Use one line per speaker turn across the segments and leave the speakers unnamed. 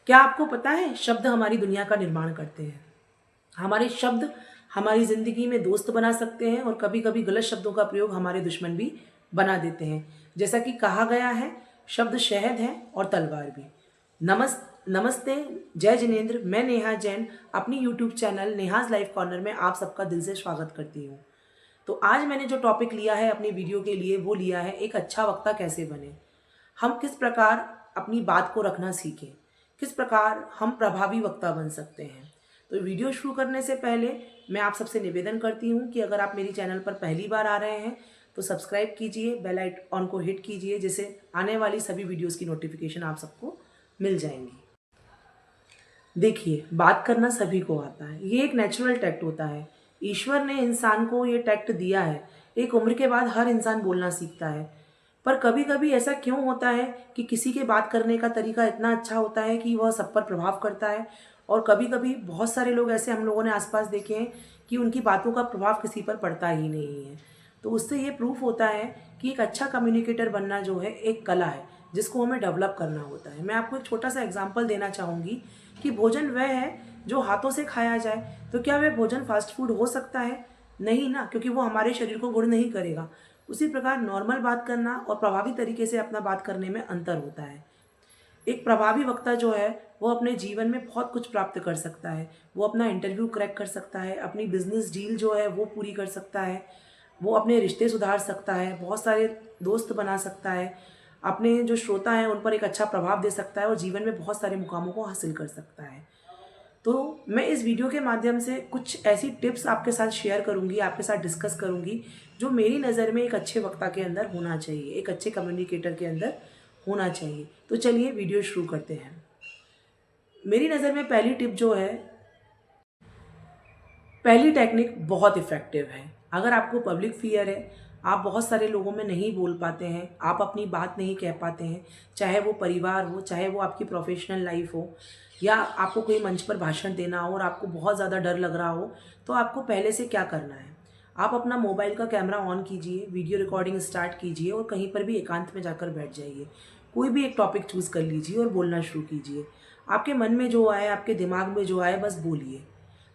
क्या आपको पता है शब्द हमारी दुनिया का निर्माण करते हैं। हमारे शब्द हमारी ज़िंदगी में दोस्त बना सकते हैं और कभी कभी गलत शब्दों का प्रयोग हमारे दुश्मन भी बना देते हैं। जैसा कि कहा गया है, शब्द शहद है और तलवार भी। नमस्ते, जय जिनेन्द्र। मैं नेहा जैन अपनी YouTube channel Neha's life corner में आप सबका दिल से स्वागत करती हूँ। तो आज मैंने जो टॉपिक लिया है अपनी वीडियो के लिए वो लिया है एक अच्छा वक्ता कैसे बने। हम किस प्रकार अपनी बात को रखना सीखें, किस प्रकार हम प्रभावी वक्ता बन सकते हैं। तो वीडियो शुरू करने से पहले मैं आप सबसे निवेदन करती हूँ कि अगर आप मेरी चैनल पर पहली बार आ रहे हैं तो सब्सक्राइब कीजिए, बेल आइकॉन को हिट कीजिए, जिससे आने वाली सभी वीडियोस की नोटिफिकेशन आप सबको मिल जाएंगी। देखिए, बात करना सभी को आता है, ये एक नेचुरल टैक्ट होता है। ईश्वर ने इंसान को ये टैक्ट दिया है। एक उम्र के बाद हर इंसान बोलना सीखता है, पर कभी कभी ऐसा क्यों होता है कि किसी के बात करने का तरीका इतना अच्छा होता है कि वह सब पर प्रभाव करता है, और कभी कभी बहुत सारे लोग ऐसे हम लोगों ने आसपास देखे हैं कि उनकी बातों का प्रभाव किसी पर पड़ता ही नहीं है। तो उससे ये प्रूफ होता है कि एक अच्छा कम्युनिकेटर बनना जो है एक कला है जिसको हमें डेवलप करना होता है। मैं आपको एक छोटा सा एग्जाम्पल देना चाहूँगी कि भोजन वह है जो हाथों से खाया जाए। तो क्या वह भोजन फास्ट फूड हो सकता है? नहीं ना, क्योंकि वो हमारे शरीर को गुण नहीं करेगा। उसी प्रकार नॉर्मल बात करना और प्रभावी तरीके से अपना बात करने में अंतर होता है। एक प्रभावी वक्ता जो है वो अपने जीवन में बहुत कुछ प्राप्त कर सकता है। वो अपना इंटरव्यू क्रैक कर सकता है, अपनी बिजनेस डील जो है वो पूरी कर सकता है, वो अपने रिश्ते सुधार सकता है, बहुत सारे दोस्त बना सकता है, अपने जो श्रोता हैं उन पर एक अच्छा प्रभाव दे सकता है और जीवन में बहुत सारे मुकामों को हासिल कर सकता है। तो मैं इस वीडियो के माध्यम से कुछ ऐसी टिप्स आपके साथ शेयर करूंगी, आपके साथ डिस्कस करूंगी, जो मेरी नज़र में एक अच्छे वक्ता के अंदर होना चाहिए, एक अच्छे कम्युनिकेटर के अंदर होना चाहिए। तो चलिए वीडियो शुरू करते हैं। मेरी नज़र में पहली टिप जो है, पहली टेक्निक बहुत इफ़ेक्टिव है। अगर आपको पब्लिक फियर है, आप बहुत सारे लोगों में नहीं बोल पाते हैं, आप अपनी बात नहीं कह पाते हैं, चाहे वो परिवार हो, चाहे वो आपकी प्रोफेशनल लाइफ हो, या आपको कोई मंच पर भाषण देना हो और आपको बहुत ज़्यादा डर लग रहा हो, तो आपको पहले से क्या करना है, आप अपना मोबाइल का कैमरा ऑन कीजिए, वीडियो रिकॉर्डिंग स्टार्ट कीजिए और कहीं पर भी एकांत में जाकर बैठ जाइए। कोई भी एक टॉपिक चूज़ कर लीजिए और बोलना शुरू कीजिए। आपके मन में जो आए, आपके दिमाग में जो आए, बस बोलिए।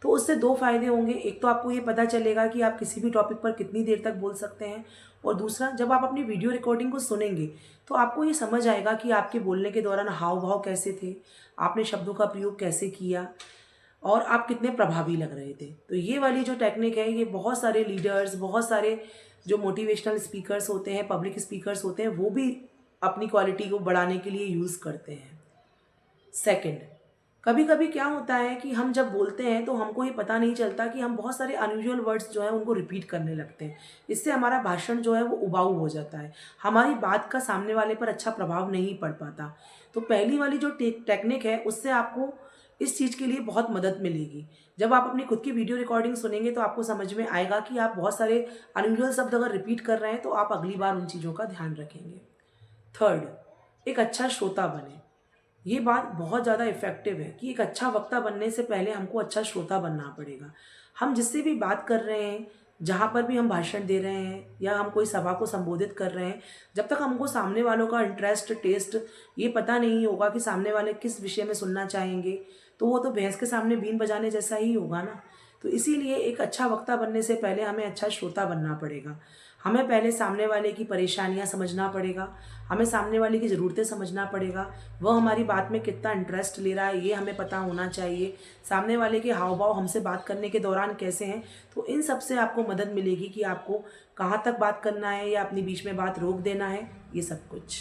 तो उससे दो फायदे होंगे। एक तो आपको ये पता चलेगा कि आप किसी भी टॉपिक पर कितनी देर तक बोल सकते हैं, और दूसरा, जब आप अपनी वीडियो रिकॉर्डिंग को सुनेंगे तो आपको ये समझ आएगा कि आपके बोलने के दौरान हाव भाव कैसे थे, आपने शब्दों का प्रयोग कैसे किया और आप कितने प्रभावी लग रहे थे। तो ये वाली जो टेक्निक है, ये बहुत सारे लीडर्स, बहुत सारे जो मोटिवेशनल स्पीकर्स होते हैं, पब्लिक स्पीकर्स होते हैं, वो भी अपनी क्वालिटी को बढ़ाने के लिए यूज़ करते हैं। सेकंड, कभी कभी क्या होता है कि हम जब बोलते हैं तो हमको ये पता नहीं चलता कि हम बहुत सारे अनयूजुअल वर्ड्स जो है उनको रिपीट करने लगते हैं। इससे हमारा भाषण जो है वो उबाऊ हो जाता है, हमारी बात का सामने वाले पर अच्छा प्रभाव नहीं पड़ पाता। तो पहली वाली जो टेक्निक है उससे आपको इस चीज़ के लिए बहुत मदद मिलेगी। जब आप अपनी खुद की वीडियो रिकॉर्डिंग सुनेंगे तो आपको समझ में आएगा कि आप बहुत सारे अनयूजुअल शब्द अगर रिपीट कर रहे हैं तो आप अगली बार उन चीज़ों का ध्यान रखेंगे। थर्ड, एक अच्छा श्रोता बने। ये बात बहुत ज़्यादा इफ़ेक्टिव है कि एक अच्छा वक्ता बनने से पहले हमको अच्छा श्रोता बनना पड़ेगा। हम जिससे भी बात कर रहे हैं, जहाँ पर भी हम भाषण दे रहे हैं या हम कोई सभा को संबोधित कर रहे हैं, जब तक हमको सामने वालों का इंटरेस्ट, टेस्ट ये पता नहीं होगा कि सामने वाले किस विषय में सुनना चाहेंगे, तो वो तो भैंस के सामने बीन बजाने जैसा ही होगा ना। तो इसीलिए एक अच्छा वक्ता बनने से पहले हमें अच्छा श्रोता बनना पड़ेगा। हमें पहले सामने वाले की परेशानियां समझना पड़ेगा, हमें सामने वाले की ज़रूरतें समझना पड़ेगा, वह हमारी बात में कितना इंटरेस्ट ले रहा है ये हमें पता होना चाहिए, सामने वाले के हाव भाव हमसे बात करने के दौरान कैसे हैं। तो इन सब से आपको मदद मिलेगी कि आपको कहाँ तक बात करना है या अपनी बीच में बात रोक देना है, ये सब कुछ।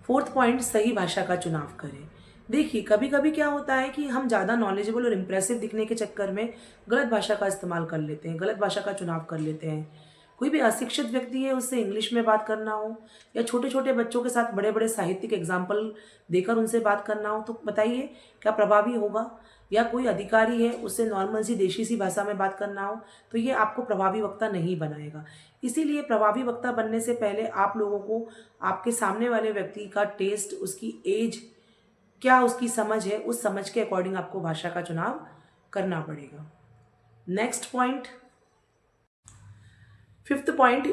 फोर्थ पॉइंट, सही भाषा का चुनाव करें। देखिए, कभी कभी क्या होता है कि हम ज़्यादा नॉलेजेबल और इम्प्रेसिव दिखने के चक्कर में गलत भाषा का इस्तेमाल कर लेते हैं, गलत भाषा का चुनाव कर लेते हैं। कोई भी अशिक्षित व्यक्ति है, उससे इंग्लिश में बात करना हो, या छोटे छोटे बच्चों के साथ बड़े बड़े साहित्यिक एग्जाम्पल देकर उनसे बात करना हो, तो बताइए क्या प्रभावी होगा? या कोई अधिकारी है, उससे नॉर्मल सी देशी सी भाषा में बात करना हो, तो ये आपको प्रभावी वक्ता नहीं बनाएगा। इसीलिए प्रभावी वक्ता बनने से पहले आप लोगों को आपके सामने वाले व्यक्ति का टेस्ट, उसकी एज, क्या उसकी समझ है, उस समझ के अकॉर्डिंग आपको भाषा का चुनाव करना पड़ेगा। नेक्स्ट पॉइंट, फिफ्थ पॉइंट,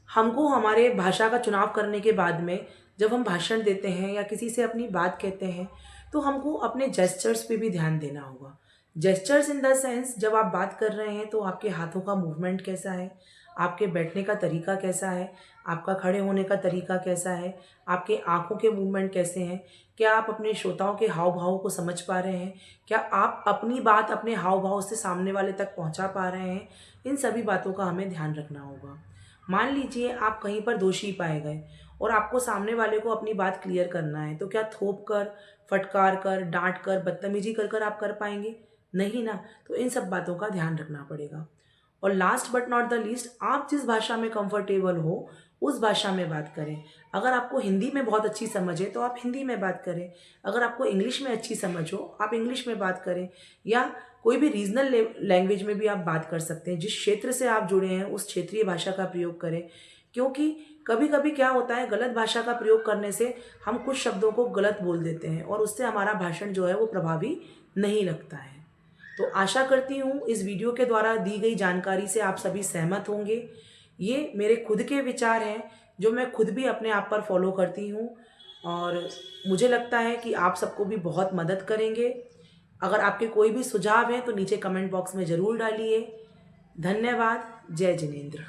हमको हमारे भाषा का चुनाव करने के बाद में जब हम भाषण देते हैं या किसी से अपनी बात कहते हैं तो हमको अपने जेस्चर्स पे भी ध्यान देना होगा। जेस्चर्स इन द सेंस, जब आप बात कर रहे हैं तो आपके हाथों का मूवमेंट कैसा है, आपके बैठने का तरीका कैसा है, आपका खड़े होने का तरीका कैसा है, आपके आंखों के मूवमेंट कैसे हैं, क्या आप अपने श्रोताओं के हाव भाव को समझ पा रहे हैं, क्या आप अपनी बात अपने हाव भाव से सामने वाले तक पहुंचा पा रहे हैं। इन सभी बातों का हमें ध्यान रखना होगा। मान लीजिए आप कहीं पर दोषी पाए गए और आपको सामने वाले को अपनी बात क्लियर करना है, तो क्या थोप कर, फटकार कर, डांट कर, बदतमीजी कर कर आप कर पाएंगे? नहीं ना। तो इन सब बातों का ध्यान रखना पड़ेगा। और last but not the least, आप जिस भाषा में कंफर्टेबल हो उस भाषा में बात करें। अगर आपको हिंदी में बहुत अच्छी समझ है तो आप हिंदी में बात करें, अगर आपको इंग्लिश में अच्छी समझ हो आप इंग्लिश में बात करें, या कोई भी रीजनल लैंग्वेज में भी आप बात कर सकते हैं। जिस क्षेत्र से आप जुड़े हैं उस क्षेत्रीय भाषा का प्रयोग करें, क्योंकि कभी कभी क्या होता है, गलत भाषा का प्रयोग करने से हम कुछ शब्दों को गलत बोल देते हैं और उससे हमारा भाषण जो है वो प्रभावी नहीं लगता है। तो आशा करती हूँ इस वीडियो के द्वारा दी गई जानकारी से आप सभी सहमत होंगे। ये मेरे खुद के विचार हैं जो मैं खुद भी अपने आप पर फॉलो करती हूँ, और मुझे लगता है कि आप सबको भी बहुत मदद करेंगे। अगर आपके कोई भी सुझाव हैं तो नीचे कमेंट बॉक्स में ज़रूर डालिए। धन्यवाद। जय जिनेंद्र।